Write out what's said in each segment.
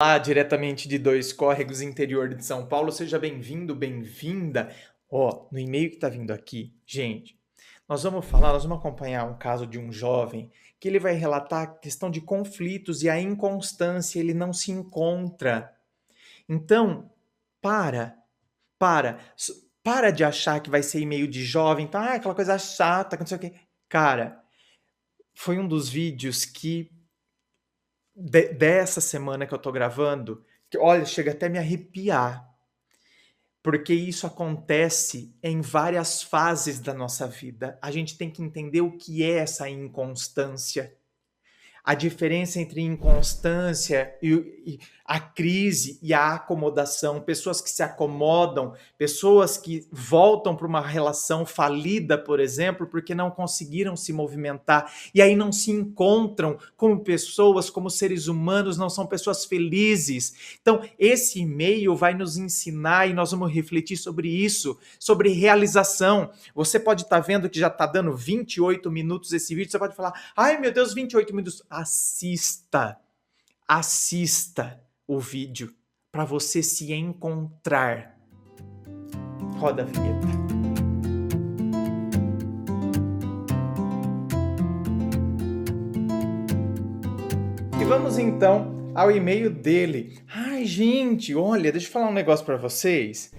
Olá, diretamente de Dois Córregos, interior de São Paulo. Seja bem-vindo, bem-vinda. Ó, no e-mail que está vindo aqui, gente, nós vamos acompanhar um caso de um jovem que ele vai relatar a questão de conflitos e a inconstância, ele não se encontra. Então, para, para de achar que vai ser e-mail de jovem, tá? Ah, aquela coisa chata, que não sei o quê. Cara, foi um dos vídeos que dessa semana que eu tô gravando, que olha, chega até me arrepiar, porque isso acontece em várias fases da nossa vida. A gente tem que entender o que é essa inconstância. A diferença entre inconstância e a crise e a acomodação, pessoas que se acomodam, pessoas que voltam para uma relação falida, por exemplo, porque não conseguiram se movimentar e aí não se encontram como pessoas, como seres humanos, não são pessoas felizes. Então, esse e-mail vai nos ensinar e nós vamos refletir sobre isso, sobre realização. Você pode estar vendo que já está dando 28 minutos esse vídeo, você pode falar: ai meu Deus, 28 minutos. Assista o vídeo para você se encontrar. Roda a vinheta. E vamos então ao e-mail dele. Ai, gente, olha, deixa eu falar um negócio para vocês.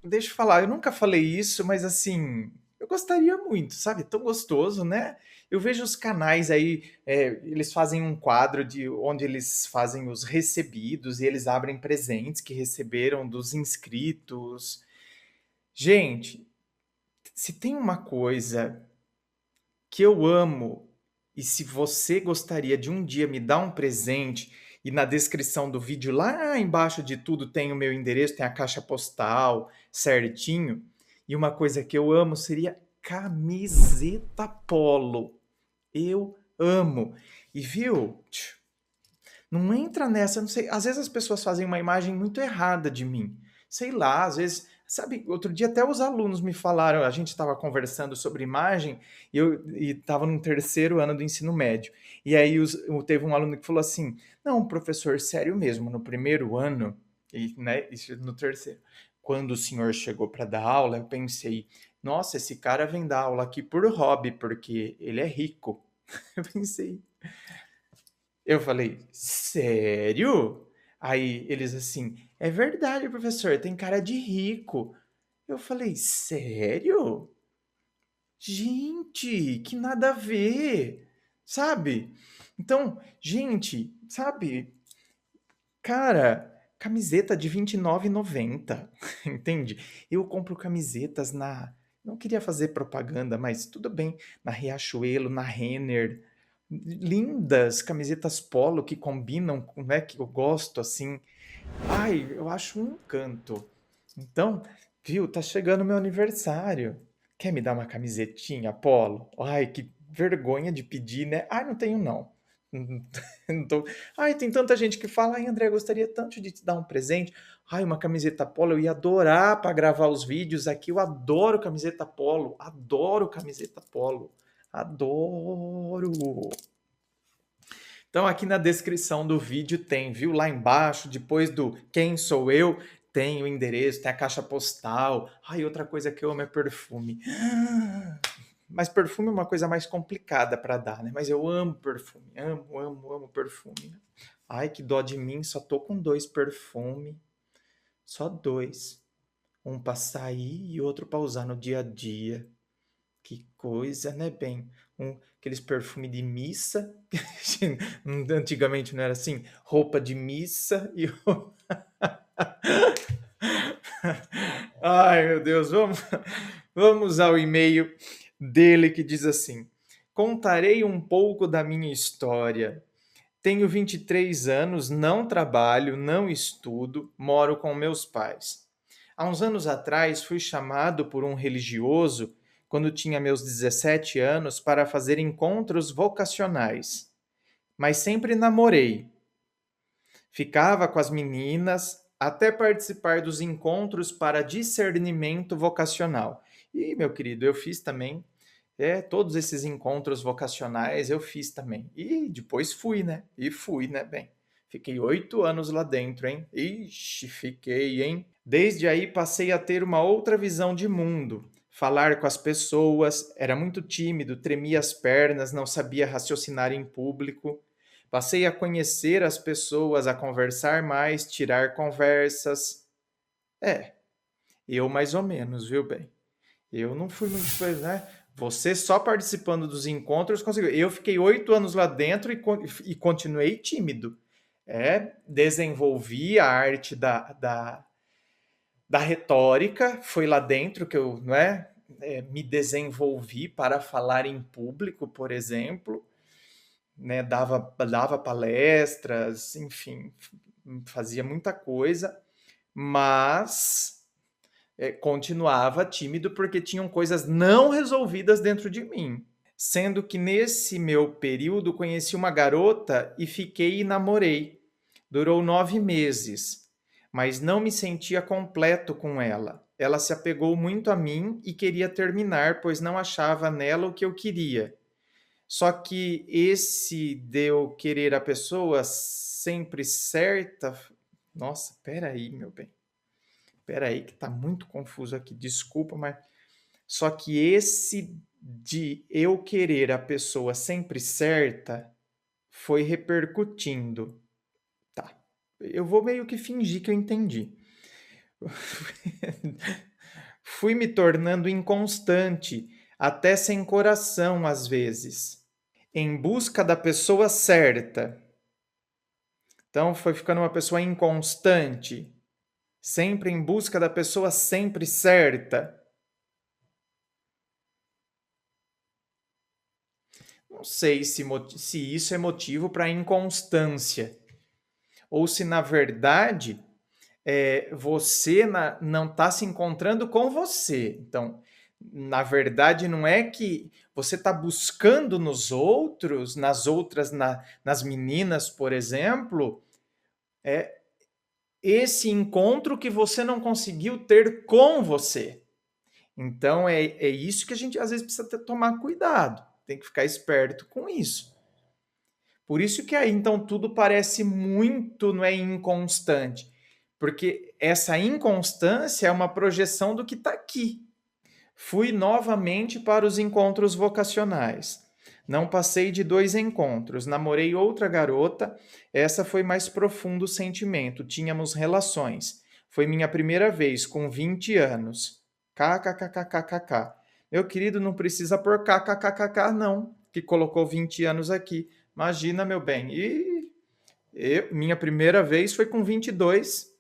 Deixa eu falar, eu nunca falei isso, mas assim, eu gostaria muito, sabe? Tão gostoso, né? Eu vejo os canais aí, eles fazem um quadro de onde eles fazem os recebidos e eles abrem presentes que receberam dos inscritos. Gente, se tem uma coisa que eu amo, e se você gostaria de um dia me dar um presente, e na descrição do vídeo, lá embaixo de tudo, tem o meu endereço, tem a caixa postal certinho. E uma coisa que eu amo seria camiseta polo. Eu amo. E viu? Não entra nessa, não sei. Às vezes as pessoas fazem uma imagem muito errada de mim. Sei lá, às vezes. Sabe, outro dia até os alunos me falaram, a gente estava conversando sobre imagem e eu estava no terceiro ano do ensino médio. E aí teve um aluno que falou assim: não, professor, sério mesmo, no primeiro ano, e, né, isso no terceiro, quando o senhor chegou para dar aula, eu pensei, nossa, esse cara vem dar aula aqui por hobby, porque ele é rico. Eu pensei, eu falei, sério? Aí eles assim, é verdade, professor, tem cara de rico. Eu falei, sério? Gente, que nada a ver, sabe? Então, gente, sabe? Cara, camiseta de R$ 29,90, entende? Eu compro camisetas não queria fazer propaganda, mas tudo bem, na Riachuelo, na Renner, lindas camisetas polo que combinam com, né, que eu gosto assim. Ai, eu acho um encanto. Então, viu, tá chegando meu aniversário. Quer me dar uma camisetinha polo? Ai, que vergonha de pedir, né? Ai, não tenho não. Não tô... Ai, tem tanta gente que fala, ai, André, eu gostaria tanto de te dar um presente. Ai, uma camiseta polo, eu ia adorar para gravar os vídeos aqui. Eu adoro camiseta polo, adoro camiseta polo. Adoro. Então, aqui na descrição do vídeo tem, viu? Lá embaixo, depois do quem sou eu, tem o endereço, tem a caixa postal. Ai, outra coisa que eu amo é perfume. Mas perfume é uma coisa mais complicada para dar, né? Mas eu amo perfume, amo, amo, amo perfume. Né? Ai, que dó de mim, só tô com 2 perfumes, só 2. Um para sair e outro para usar no dia a dia. Que coisa, né, bem? Aqueles perfumes de missa. Antigamente não era assim? Roupa de missa e. Ai, meu Deus, vamos ao e-mail dele que diz assim: contarei um pouco da minha história. Tenho 23 anos, não trabalho, não estudo, moro com meus pais. Há uns anos atrás, fui chamado por um religioso, quando tinha meus 17 anos, para fazer encontros vocacionais. Mas sempre namorei. Ficava com as meninas até participar dos encontros para discernimento vocacional. E, meu querido, eu fiz também. Todos esses encontros vocacionais eu fiz também. E depois fui, né? Bem. Fiquei 8 anos lá dentro, hein? Ixi, fiquei, hein? Desde aí passei a ter uma outra visão de mundo. Falar com as pessoas, era muito tímido, tremia as pernas, não sabia raciocinar em público. Passei a conhecer as pessoas, a conversar mais, tirar conversas. É, eu mais ou menos, viu, bem? Eu não fui muito coisa, né? Você só participando dos encontros conseguiu. Eu fiquei 8 anos lá dentro e continuei tímido. Desenvolvi a arte da retórica, foi lá dentro que eu, não é? Me desenvolvi para falar em público, por exemplo, né? Dava palestras, enfim, fazia muita coisa, mas continuava tímido porque tinham coisas não resolvidas dentro de mim. Sendo que nesse meu período conheci uma garota e fiquei e namorei. Durou 9 meses, mas não me sentia completo com ela. Ela se apegou muito a mim e queria terminar, pois não achava nela o que eu queria. Só que esse de eu querer a pessoa sempre certa. Nossa, peraí, meu bem. Peraí, que tá muito confuso aqui. Desculpa, mas. Só que esse de eu querer a pessoa sempre certa foi repercutindo. Tá. Eu vou meio que fingir que eu entendi. Fui me tornando inconstante, até sem coração às vezes, em busca da pessoa certa. Então foi ficando uma pessoa inconstante, sempre em busca da pessoa sempre certa. Não sei se isso é motivo para inconstância, ou se na verdade você não está se encontrando com você. Então, na verdade, não é que você está buscando nos outros, nas outras, nas meninas, por exemplo, esse encontro que você não conseguiu ter com você. Então, é isso que a gente às vezes precisa tomar cuidado. Tem que ficar esperto com isso. Por isso que aí, então, tudo parece muito, não é, inconstante. Porque essa inconstância é uma projeção do que está aqui. Fui novamente para os encontros vocacionais. Não passei de 2 encontros. Namorei outra garota. Essa foi mais profundo o sentimento. Tínhamos relações. Foi minha primeira vez, com 20 anos. KKKKKK. Meu querido, não precisa pôr KKKKK, não, que colocou 20 anos aqui. Imagina, meu bem. Minha primeira vez foi com 22.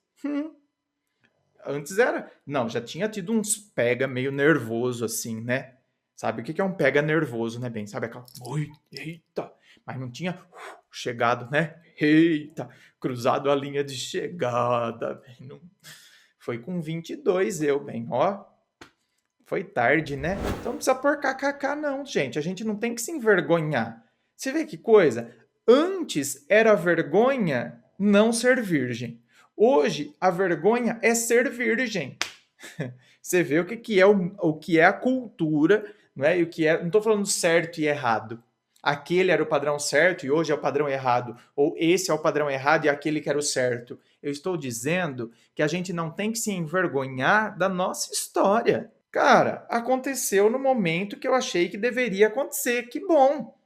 Antes era. Não, já tinha tido uns pega meio nervoso, assim, né? Sabe o que é um pega nervoso, né, bem? Sabe aquela. Ui, eita! Mas não tinha chegado, né? Eita! Cruzado a linha de chegada, bem. Não... Foi com 22 eu, bem, ó. Foi tarde, né? Então não precisa pôr kkk, não, gente. A gente não tem que se envergonhar. Você vê que coisa? Antes era vergonha não ser virgem. Hoje, a vergonha é ser virgem. Você vê o que é o que é a cultura, não é? E o que é, não estou falando certo e errado. Aquele era o padrão certo e hoje é o padrão errado, ou esse é o padrão errado e aquele que era o certo. Eu estou dizendo que a gente não tem que se envergonhar da nossa história. Cara, aconteceu no momento que eu achei que deveria acontecer. Que bom!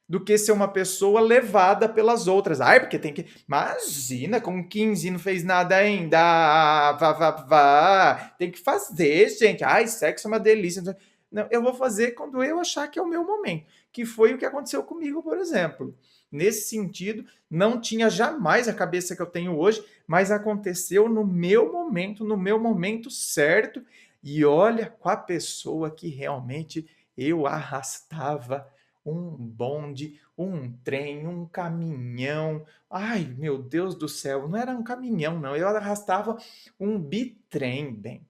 Do que ser uma pessoa levada pelas outras. Ai, porque tem que. Imagina, com 15 não fez nada ainda. Vá. Tem que fazer, gente. Ai, sexo é uma delícia. Não, eu vou fazer quando eu achar que é o meu momento. Que foi o que aconteceu comigo, por exemplo. Nesse sentido, não tinha jamais a cabeça que eu tenho hoje, mas aconteceu no meu momento certo. E olha, com a pessoa que realmente eu arrastava um bonde, um trem, um caminhão. Ai, meu Deus do céu, não era um caminhão, não. Eu arrastava um bitrem, bem.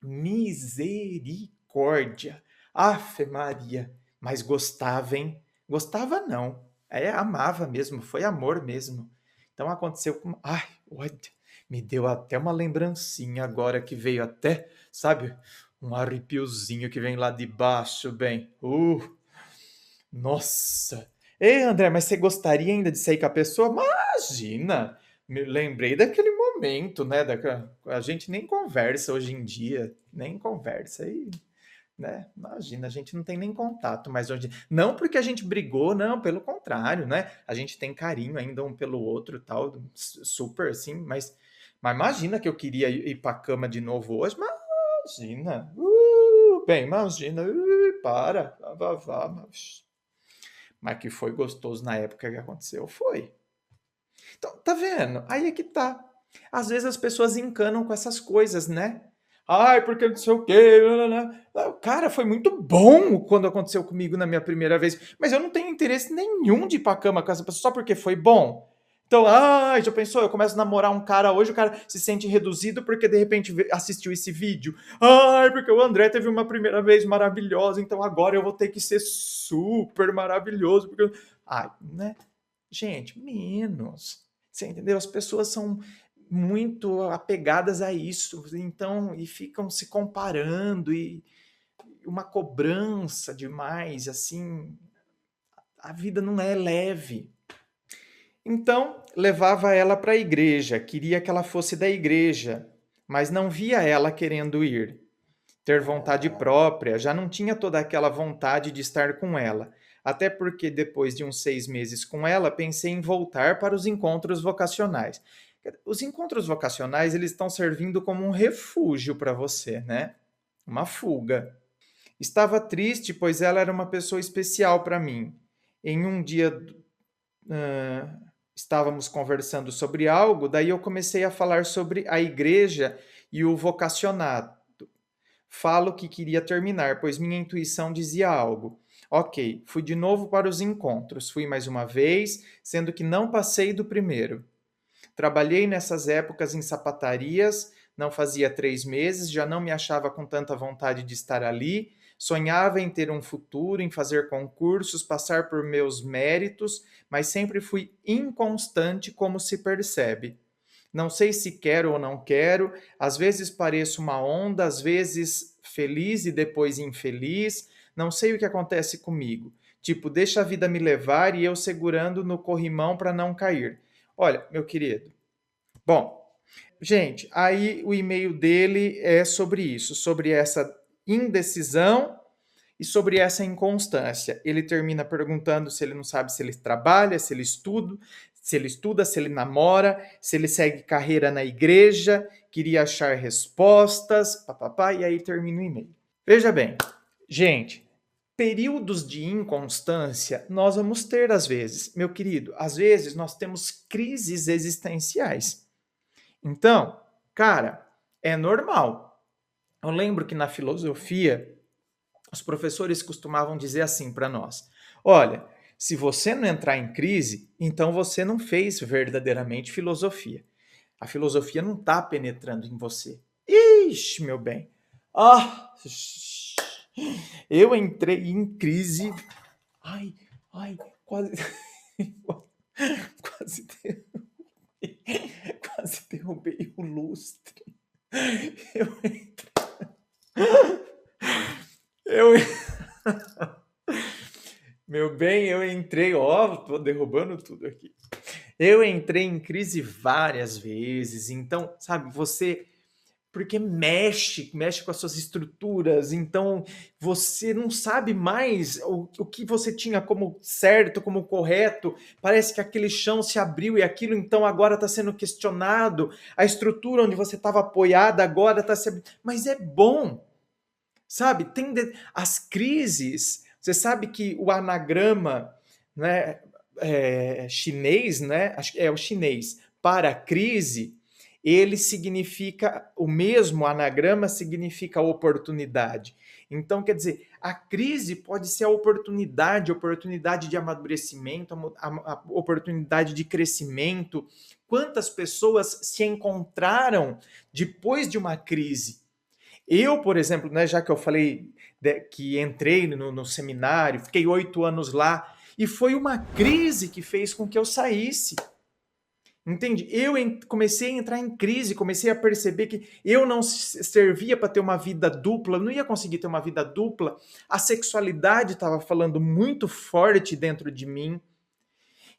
Misericórdia. Afe Maria. Mas gostava, hein? Gostava não. Amava mesmo, foi amor mesmo. Então aconteceu com... Ai, olha, me deu até uma lembrancinha agora que veio até, sabe? Um arrepiozinho que vem lá de baixo, bem. Nossa! Ei, André, mas você gostaria ainda de sair com a pessoa? imagina, me lembrei daquele momento, né? A gente nem conversa hoje em dia, nem conversa. E né? Imagina, a gente não tem nem contato mais hoje. Não porque a gente brigou, não, pelo contrário, né? A gente tem carinho ainda um pelo outro, e tal, super assim, mas imagina que eu queria ir para cama de novo hoje, imagina. Bem, imagina, para, vá, mas que foi gostoso na época que aconteceu, foi. Então, tá vendo? Aí é que tá. Às vezes as pessoas encanam com essas coisas, né? Ai, porque não sei o quê. Cara, foi muito bom quando aconteceu comigo na minha primeira vez, mas eu não tenho interesse nenhum de ir pra cama com essa pessoa só porque foi bom. Então, ai, já pensou? Eu começo a namorar um cara hoje, o cara se sente reduzido porque de repente assistiu esse vídeo. Ai, porque o André teve uma primeira vez maravilhosa, então agora eu vou ter que ser super maravilhoso. Porque... Ai, né? Gente, menos. Você entendeu? As pessoas são muito apegadas a isso, então, e ficam se comparando e uma cobrança demais, assim, a vida não é leve. Então, levava ela para a igreja, queria que ela fosse da igreja, mas não via ela querendo ir. Ter vontade própria, já não tinha toda aquela vontade de estar com ela. Até porque depois de uns 6 meses com ela, pensei em voltar para os encontros vocacionais. Os encontros vocacionais, eles estão servindo como um refúgio para você, né? Uma fuga. Estava triste, pois ela era uma pessoa especial para mim. Em um dia, ah, estávamos conversando sobre algo, daí eu comecei a falar sobre a igreja e o vocacionado. Falo que queria terminar, pois minha intuição dizia algo. Ok, fui de novo para os encontros. Fui mais uma vez, sendo que não passei do primeiro. Trabalhei nessas épocas em sapatarias, não fazia 3 meses, já não me achava com tanta vontade de estar ali. Sonhava em ter um futuro, em fazer concursos, passar por meus méritos, mas sempre fui inconstante, como se percebe. Não sei se quero ou não quero, às vezes pareço uma onda, às vezes feliz e depois infeliz, não sei o que acontece comigo. Tipo, deixa a vida me levar e eu segurando no corrimão para não cair. Olha, meu querido. Bom, gente, aí o e-mail dele é sobre isso, sobre essa indecisão e sobre essa inconstância. Ele termina perguntando se ele não sabe se ele trabalha, se ele estuda, se ele namora, se ele segue carreira na igreja, queria achar respostas, papapá, e aí termina o e-mail. Veja bem, gente, períodos de inconstância nós vamos ter às vezes, meu querido. Às vezes nós temos crises existenciais. Então, cara, é normal. Eu lembro que na filosofia os professores costumavam dizer assim para nós: olha, se você não entrar em crise, então você não fez verdadeiramente filosofia. A filosofia não está penetrando em você. Ixi, meu bem. Ah, eu entrei em crise. Ai, ai, quase, quase, quase derrubei o lustre. Eu entrei. Eu, meu bem, eu entrei, ó, tô derrubando tudo aqui. Eu entrei em crise várias vezes, então, sabe, você, porque mexe com as suas estruturas, então você não sabe mais o que você tinha como certo, como correto, parece que aquele chão se abriu e aquilo então agora está sendo questionado, a estrutura onde você estava apoiada agora está se abrindo, mas é bom, sabe, as crises, você sabe que o anagrama, né, chinês, né, acho que é o chinês, para crise, ele significa, o mesmo anagrama significa oportunidade. Então, quer dizer, a crise pode ser a oportunidade de amadurecimento, a oportunidade de crescimento. Quantas pessoas se encontraram depois de uma crise? Eu, por exemplo, né, já que eu falei que entrei no seminário, fiquei 8 anos lá, e foi uma crise que fez com que eu saísse. Entende? Comecei a entrar em crise, comecei a perceber que eu não servia para ter uma vida dupla, não ia conseguir ter uma vida dupla. A sexualidade estava falando muito forte dentro de mim.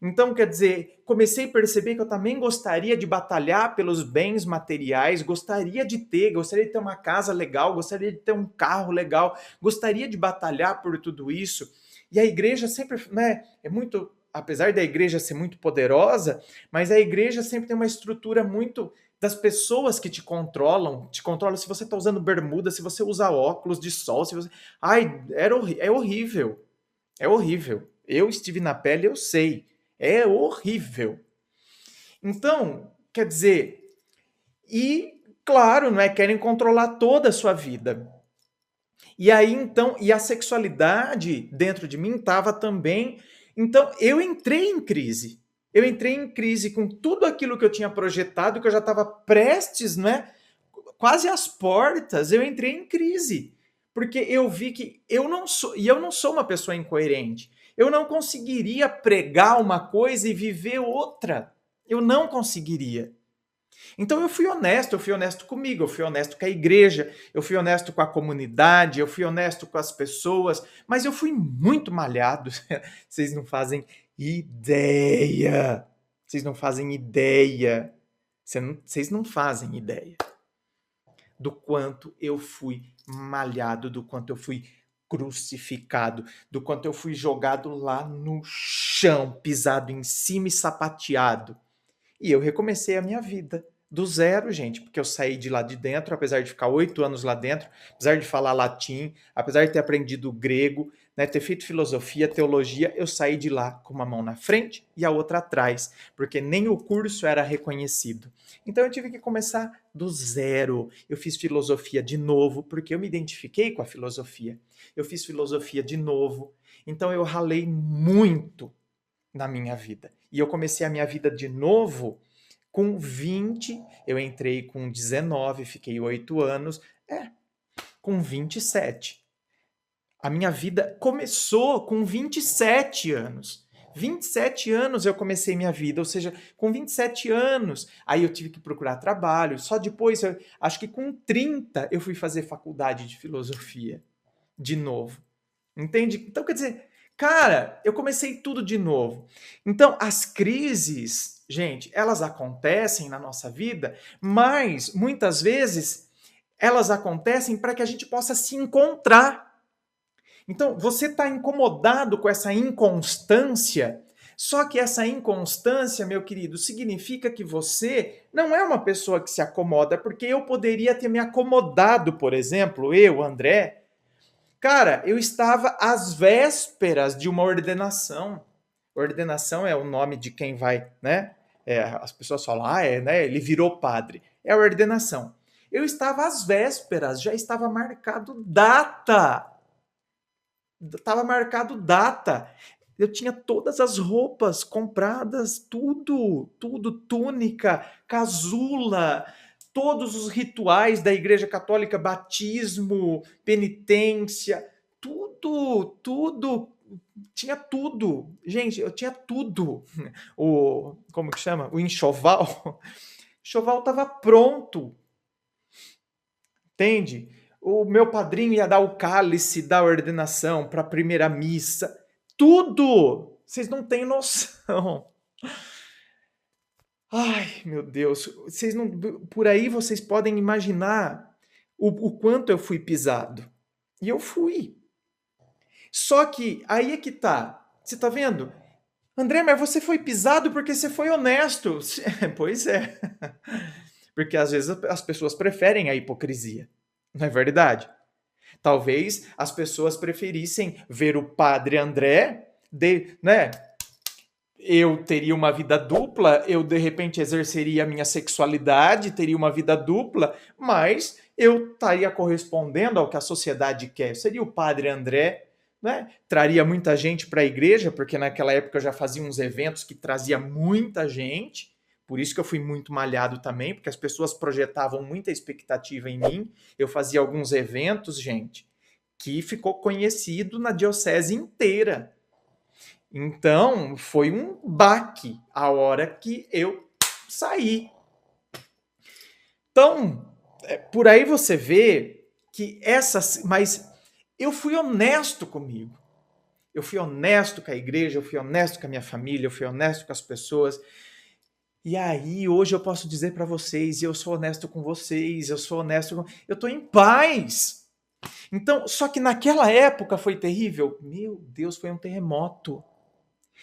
Então, quer dizer, comecei a perceber que eu também gostaria de batalhar pelos bens materiais, gostaria de ter uma casa legal, gostaria de ter um carro legal, gostaria de batalhar por tudo isso. E a igreja sempre, né, é muito, apesar da igreja ser muito poderosa, mas a igreja sempre tem uma estrutura muito das pessoas que te controlam se você está usando bermuda, se você usa óculos de sol, se você... Ai, é horrível. É horrível. Eu estive na pele, eu sei. É horrível. Então, quer dizer, e claro, não é querem controlar toda a sua vida. E aí então, e a sexualidade dentro de mim estava também. Então, eu entrei em crise. Eu entrei em crise com tudo aquilo que eu tinha projetado, que eu já estava prestes, né? Quase às portas, eu entrei em crise. Porque eu vi que eu não sou uma pessoa incoerente. Eu não conseguiria pregar uma coisa e viver outra. Eu não conseguiria. Então eu fui honesto comigo, eu fui honesto com a igreja, eu fui honesto com a comunidade, eu fui honesto com as pessoas, mas eu fui muito malhado. Vocês não fazem ideia. Vocês não fazem ideia. Vocês não fazem ideia do quanto eu fui malhado, do quanto eu fui crucificado, do quanto eu fui jogado lá no chão, pisado em cima e sapateado. E eu recomecei a minha vida do zero, gente, porque eu saí de lá de dentro, apesar de ficar 8 anos lá dentro, apesar de falar latim, apesar de ter aprendido grego, né, ter feito filosofia, teologia, eu saí de lá com uma mão na frente e a outra atrás, porque nem o curso era reconhecido. Então eu tive que começar do zero. Eu fiz filosofia de novo, porque eu me identifiquei com a filosofia. Eu fiz filosofia de novo, então eu ralei muito na minha vida. E eu comecei a minha vida de novo com 20, eu entrei com 19, fiquei 8 anos, com 27. A minha vida começou com 27 anos. 27 anos eu comecei minha vida, ou seja, com 27 anos, aí eu tive que procurar trabalho, só depois, acho que com 30 eu fui fazer faculdade de filosofia, de novo. Entende? Então, quer dizer, cara, eu comecei tudo de novo. Então, as crises, gente, elas acontecem na nossa vida, mas muitas vezes elas acontecem para que a gente possa se encontrar. Então, você está incomodado com essa inconstância, só que essa inconstância, meu querido, significa que você não é uma pessoa que se acomoda, porque eu poderia ter me acomodado, por exemplo, eu, André. Cara, eu estava às vésperas de uma ordenação. Ordenação é o nome de quem vai, né? As pessoas falam, né? Ele virou padre. É a ordenação. Eu estava às vésperas, já estava marcado data. Estava marcado data. Eu tinha todas as roupas compradas, tudo, túnica, casula, todos os rituais da Igreja Católica, batismo, penitência, tudo, tinha tudo. Gente, eu tinha tudo. Como que chama? O enxoval. O enxoval estava pronto, entende? O meu padrinho ia dar o cálice da ordenação para a primeira missa. Tudo! Vocês não têm noção. Ai, meu Deus. Vocês não, por aí vocês podem imaginar o quanto eu fui pisado. E eu fui. Só que aí é que tá. Você tá vendo? André, mas você foi pisado porque você foi honesto. Pois é. Porque às vezes as pessoas preferem a hipocrisia. Não é verdade? Talvez as pessoas preferissem ver o padre André, né? Eu teria uma vida dupla, eu de repente exerceria a minha sexualidade, teria uma vida dupla, mas eu estaria correspondendo ao que a sociedade quer. Seria o padre André, né? Traria muita gente para a igreja, porque naquela época eu já fazia uns eventos que trazia muita gente. Por isso que eu fui muito malhado também, porque as pessoas projetavam muita expectativa em mim. Eu fazia alguns eventos, gente, que ficou conhecido na diocese inteira. Então, foi um baque a hora que eu saí. Então, por aí você vê que mas eu fui honesto comigo. Eu fui honesto com a igreja, eu fui honesto com a minha família, eu fui honesto com as pessoas. E aí, hoje eu posso dizer para vocês, eu sou honesto com vocês, eu sou honesto com... Eu estou em paz. Então, só que naquela época foi terrível. Meu Deus, foi um terremoto.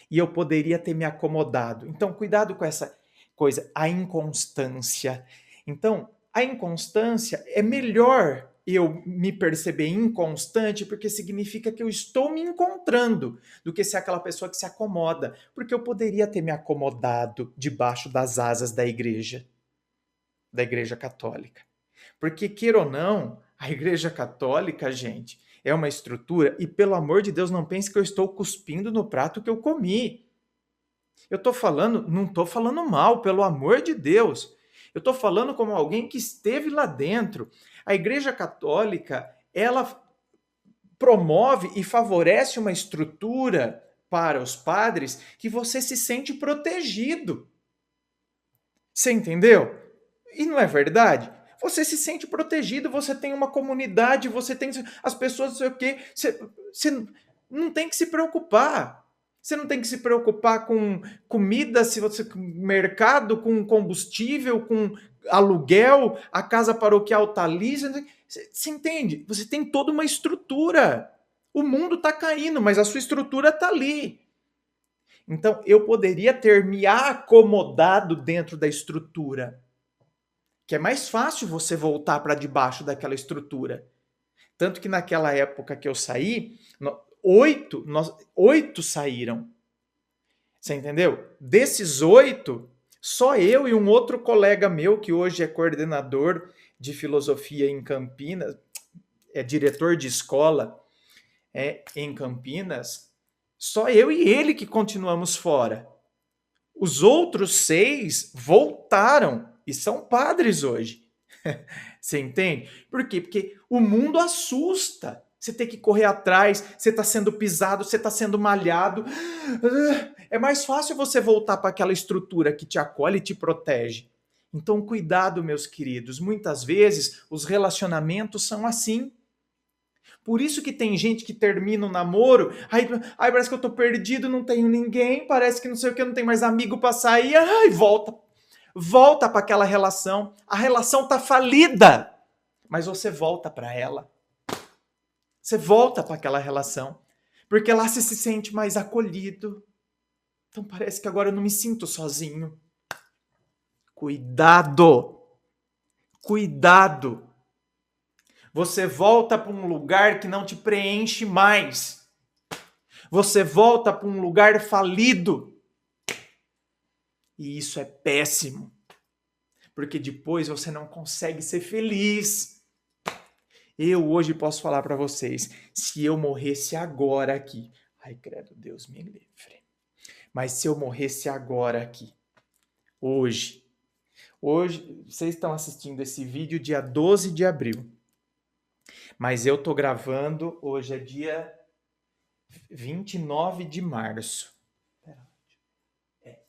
E eu poderia ter me acomodado. Então, cuidado com essa coisa, a inconstância. Então, a inconstância é melhor eu me perceber inconstante, porque significa que eu estou me encontrando, do que ser aquela pessoa que se acomoda. Porque eu poderia ter me acomodado debaixo das asas da Igreja Católica. Porque, queira ou não, a Igreja Católica, gente, é uma estrutura, e pelo amor de Deus, não pense que eu estou cuspindo no prato que eu comi. Eu estou falando, não estou falando mal, pelo amor de Deus. Eu estou falando como alguém que esteve lá dentro. A Igreja Católica, ela promove e favorece uma estrutura para os padres que você se sente protegido. Você entendeu? E não é verdade? Você se sente protegido, você tem uma comunidade, você tem as pessoas, não sei o quê. Você não tem que se preocupar. Você não tem que se preocupar com comida, se você com mercado, com combustível, com aluguel, a casa paroquial está ali. Você entende? Você tem toda uma estrutura. O mundo está caindo, mas a sua estrutura está ali. Então, eu poderia ter me acomodado dentro da estrutura, que é mais fácil você voltar para debaixo daquela estrutura. Tanto que naquela época que eu saí, oito saíram. Você entendeu? Desses 8, só eu e um outro colega meu, que hoje é coordenador de filosofia em Campinas, é diretor de escola em Campinas, só eu e ele que continuamos fora. Os outros 6 voltaram e são padres hoje. Você entende? Por quê? Porque o mundo assusta. Você tem que correr atrás, você está sendo pisado, você está sendo malhado. É mais fácil você voltar para aquela estrutura que te acolhe e te protege. Então, cuidado, meus queridos. Muitas vezes, os relacionamentos são assim. Por isso que tem gente que termina o namoro, aí parece que eu tô perdido, não tenho ninguém, parece que não sei o que, não tem mais amigo para sair, ai, volta para aquela relação. A relação tá falida, mas você volta para ela. Você volta para aquela relação, porque lá você se sente mais acolhido. Então parece que agora eu não me sinto sozinho. Cuidado! Cuidado! Você volta para um lugar que não te preenche mais. Você volta para um lugar falido. E isso é péssimo. Porque depois você não consegue ser feliz. Eu hoje posso falar para vocês, se eu morresse agora aqui, ai credo, Deus me livre. Mas se eu morresse agora aqui, hoje, vocês estão assistindo esse vídeo dia 12 de abril. Mas eu tô gravando, hoje é dia 29 de março.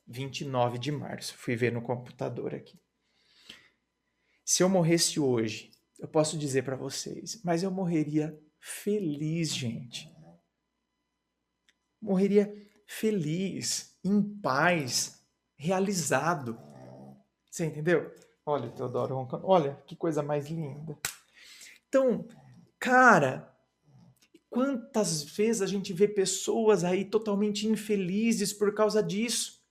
29 de março. Fui ver no computador aqui. Se eu morresse hoje, eu posso dizer para vocês, mas eu morreria feliz, gente. Morreria feliz, em paz, realizado. Você entendeu? Olha, Teodoro, olha que coisa mais linda. Então, cara, quantas vezes a gente vê pessoas aí totalmente infelizes por causa disso?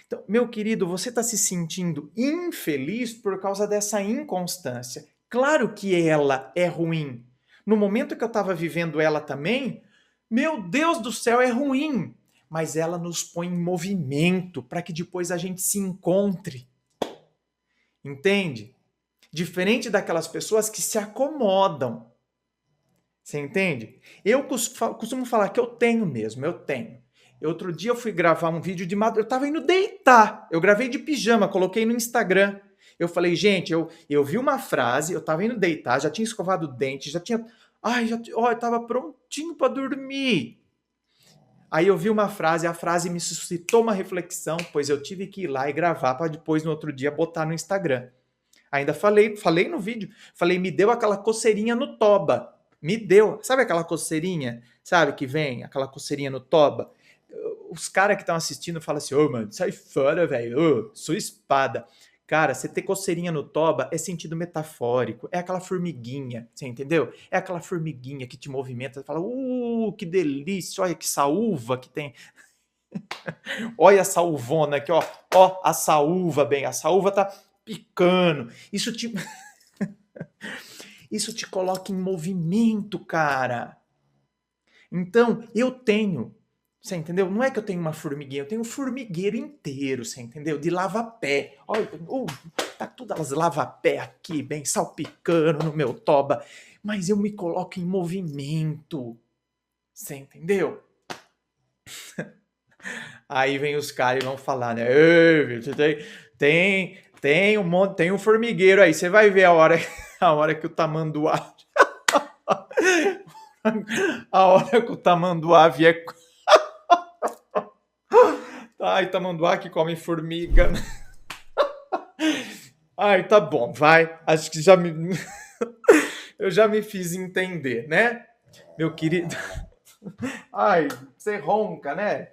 Então, meu querido, você está se sentindo infeliz por causa dessa inconstância. Claro que ela é ruim. No momento que eu estava vivendo ela também, meu Deus do céu, é ruim. Mas ela nos põe em movimento para que depois a gente se encontre. Entende? Diferente daquelas pessoas que se acomodam. Você entende? Eu costumo falar que eu tenho mesmo, eu tenho. Outro dia eu fui gravar um vídeo de madrugada, eu tava indo deitar. Eu gravei de pijama, coloquei no Instagram. Eu falei, gente, eu vi uma frase, eu tava indo deitar, já tinha escovado o dente, já tinha... eu tava prontinho para dormir. Aí eu vi uma frase, a frase me suscitou uma reflexão, pois eu tive que ir lá e gravar para depois, no outro dia, botar no Instagram. Ainda falei no vídeo, falei, me deu aquela coceirinha no toba. Me deu. Sabe aquela coceirinha? Sabe que vem? Aquela coceirinha no toba? Os caras que estão assistindo falam assim, ô, mano, sai fora, velho. Ô, sou espada. Cara, você ter coceirinha no toba é sentido metafórico. É aquela formiguinha, você entendeu? É aquela formiguinha que te movimenta. Você fala, que delícia. Olha que saúva que tem. Olha a saúvona aqui, ó. Ó, a saúva, bem. A saúva tá picando. Isso te coloca em movimento, cara. Então, eu tenho, você entendeu? Não é que eu tenho uma formiguinha, eu tenho um formigueiro inteiro, você entendeu? De lava-pé. Olha, tá todas as lava-pé aqui, bem salpicando no meu toba. Mas eu me coloco em movimento, você entendeu? Aí vem os caras e vão falar, né? Ei, você tem um monte, tem um formigueiro aí. Você vai ver a hora que o tamanduá a hora que o tamanduá vier. Ai, tamanduá que come formiga. Ai, tá bom, vai. Acho que eu já me fiz entender, né? Meu querido. Ai, você ronca, né?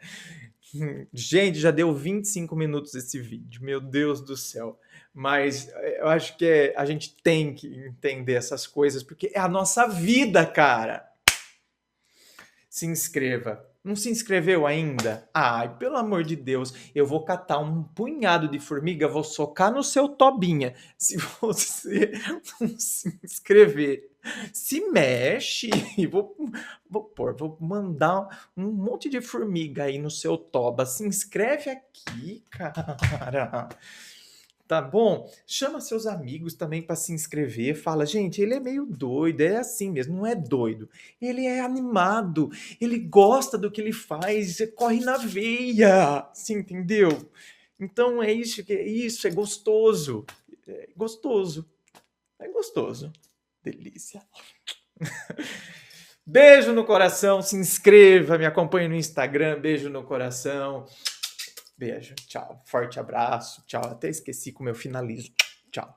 Gente, já deu 25 minutos esse vídeo. Meu Deus do céu. Mas eu acho que a gente tem que entender essas coisas, porque é a nossa vida, cara. Se inscreva. Não se inscreveu ainda? Ai, pelo amor de Deus, eu vou catar um punhado de formiga, vou socar no seu tobinha. Se você não se inscrever, se mexe. Vou mandar um monte de formiga aí no seu toba. Se inscreve aqui, cara. Tá bom? Chama seus amigos também para se inscrever. Fala, gente, ele é meio doido, é assim mesmo, não é doido. Ele é animado, ele gosta do que ele faz, corre na veia, você entendeu? Então é isso, é gostoso. É gostoso. É gostoso. Delícia. Beijo no coração, se inscreva, me acompanhe no Instagram, beijo no coração. Beijo, tchau. Forte abraço, tchau. Até esqueci como eu finalizo. Tchau.